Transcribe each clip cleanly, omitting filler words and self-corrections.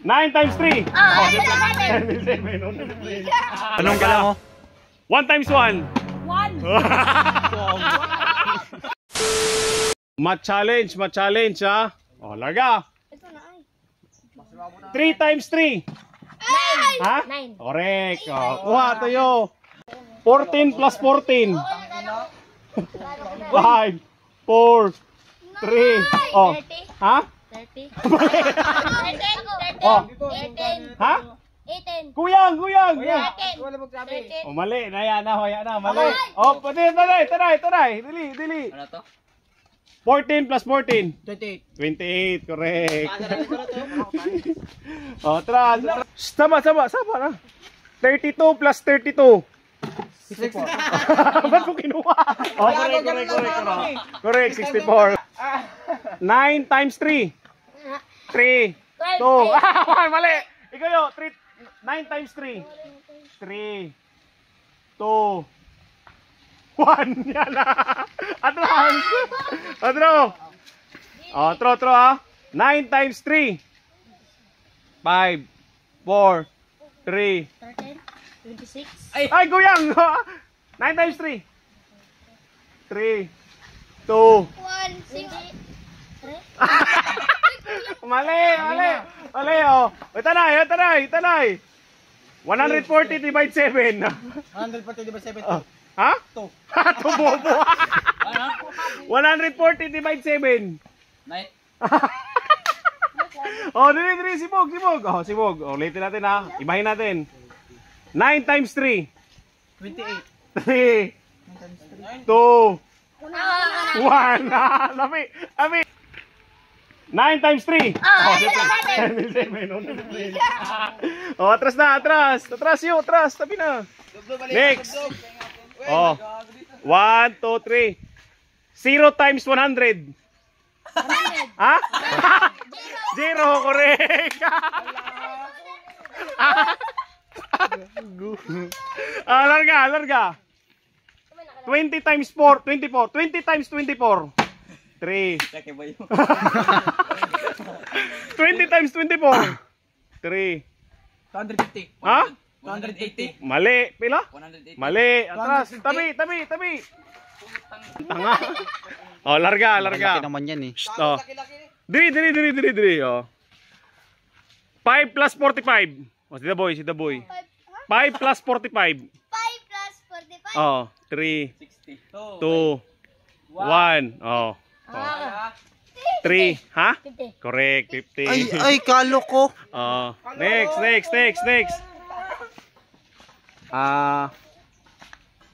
9 times 3. Ah, 77. Anong kala mo? 1 times 1. 1. Ma-challenge ha. O, larga. 3 times 3. 9. Ha? 9. Correct. O, kuha tayo. 14 plus 14. 5, 4, 3. Oh. 30. Ha? 30. 13. Oh. 18. Ha? 18. Kuyang. 13. O, mali. Naya na, mali. O, taray. Dili. Ano to? 14 plus 14. 28. 28, correct. O, tara. Sama na. 32 plus 32. 64. Ba't mo kinuha? O, correct, 64. 9 times 3. 3. 2. Mali. Ikaw yun. 9 times 3. 3. 2. 1. Yan na. Atro. O, tro ha. 9 times 3. 5. 4. 3. 13. 26. Ay, guyang! 9 times 3. 3. 2. 1. 6. Mali, oh. Tanay. 140 divide 7. 140 diba 7? Ha? 2. Tubobo. Ano? 140 divide 7. Night. Oh, dili, sibog. Oh, sibog. Oh, ulitin natin ha. Ibahin natin. 9 times 3. 28. 3. 2. 1. Lami. 9 times 3. Oh, atras. Atras. Tabi na. Next. Oh. 1, 2, 3. 0 times 100. Ha? 0, correct. Larga. 20 times 4, 24. 20 times 24. 3. 20 times 24. 3. 250. Ha? 280. Mali. Pila? 180. Mali. Atras. Tabi. Tanga. Oh, larga. Malaki naman yan eh. Oh. Diri. Oh. 5 plus 45. Oh, si the boy. 5 plus 45. 5 plus 45. Oh, 3, 60. 2, 1. Oh. 3, ha? 50. Correct, 50. Ay, kalo ko. Oh. Next.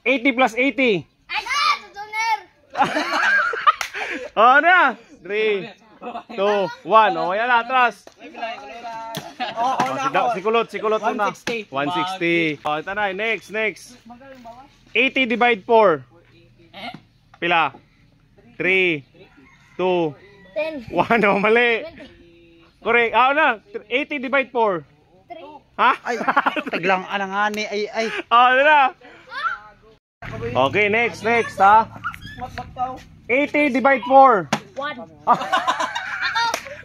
80 plus 80. Ay, susuner. Oh, na. 3, 2, 1. Oh, yan na, atras. Oh, si kulot muna. 160. 160. Oh, ito na. Next. 80 divide 4. Pila? 3, 2, 10. 1. Oh, mali. Correct. Na. 80 divide 4. 3. Ha? Ay, taglang anangani. Ay. Oh, ito na. Okay, next, ha? 80 divide 4. 1.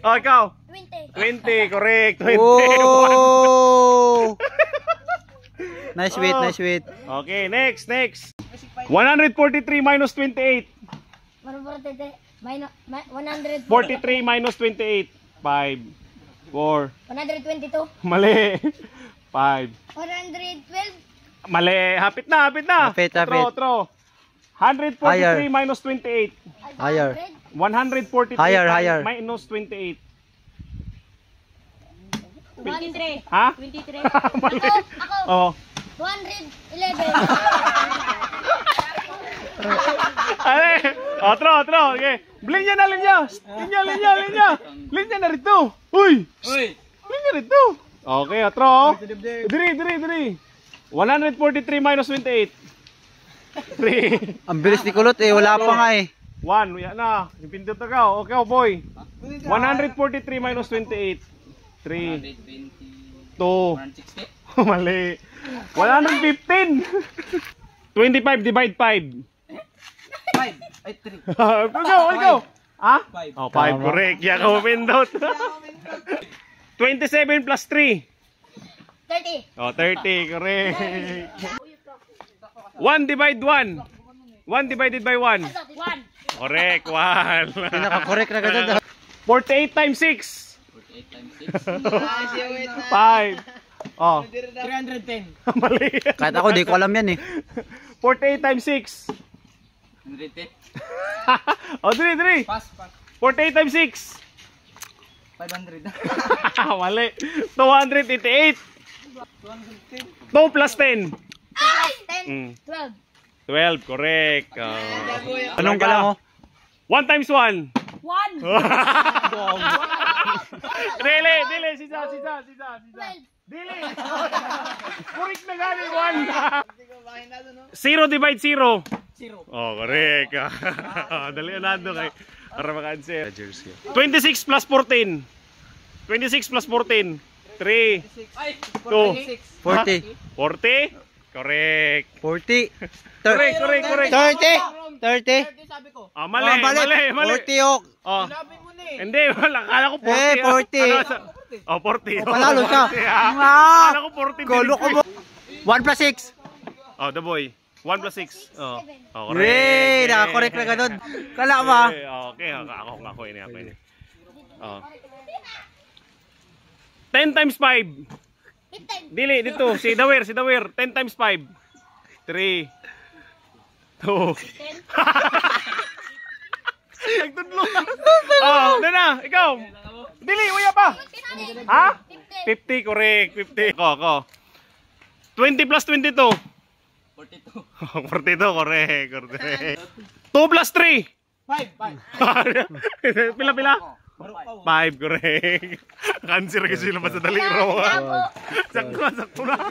Oh, ikaw. 20. 20, correct. 20. Oh! Nice wait. Okay, next. 143 minus 28. 100. 43 minus 28. 5, 4. 122. Mali. 5. 112. Mali. Hapit na. Hapit. Otro. 143 Higher. minus 28. Higher. 143 Higher. minus 28. 23. Ha? 23. Mali. Ako. Oh. 211. Otro. Okay. Linya na. Linya na rito. Uy. Linya rito. Okay, otro. Diri. 143 minus 28. 3. Ang bilis ni Kulot eh. Wala pa nga eh. 1. Yan na. Pindot na ka. Okay, boy. 143 minus 28. 3. 2. 160. Mali. 115. 25 divide 5. 5. Ay, 3. Go. Ha? 5. Oh, 5. Correct. Yan ka pindot. 27 plus 3. 30. Oh, 30. Correct. 1 divide 1. 1 divided by 1. 1. Correct. 1. Pinaka-correct na ganun. 48 times 6. 48 times 5. Oh. 310. Mali. 6. Kahit ako, di ko alam yan eh. 48 times 6. 110. Oh, 3. Pass, pass. 48 times 6. 500. Mali. 288. 2 plus 10. 10. 12. 12. Correct. Anong ka lang oh? 1 times 1. 1. Dili. Sisa. 12. Dili. Correct na gani 1. 0 divide 0. 0. Oh, correct. Dali na nando kay para maka-answer. 26 plus 14. 26 plus 14. 3. Ay, 2. 40. 40. Correct. 40. Correct. 30. 30. sabi ko. Ah, mali. 40 oh. Oh. Sabi mo na eh. Hindi, wala. Kala ko 40. Eh, 40. Oh, 40. Panalo ka. 40, Ah! Kala ko 40. Golo ko mo. 1 plus 6. Oh, the boy. 1 plus 6. Oh. Oh, correct. Ray, nakakorek na ganun. Kala ba? Okay, ako ini. Oh. 10 times 5. 15. Dili, dito. Si Dawer. 10 times 5. 3. 2. Nagtudlo. Oh, na. Ikaw. Dili, uya pa. Ha? 50, correct. 50. Ako. 20 plus 22. 42. 42, correct. 2 plus 3. 5. Pila? 5, correct. Cancer kasi lumabas sa daliro. Sakto na.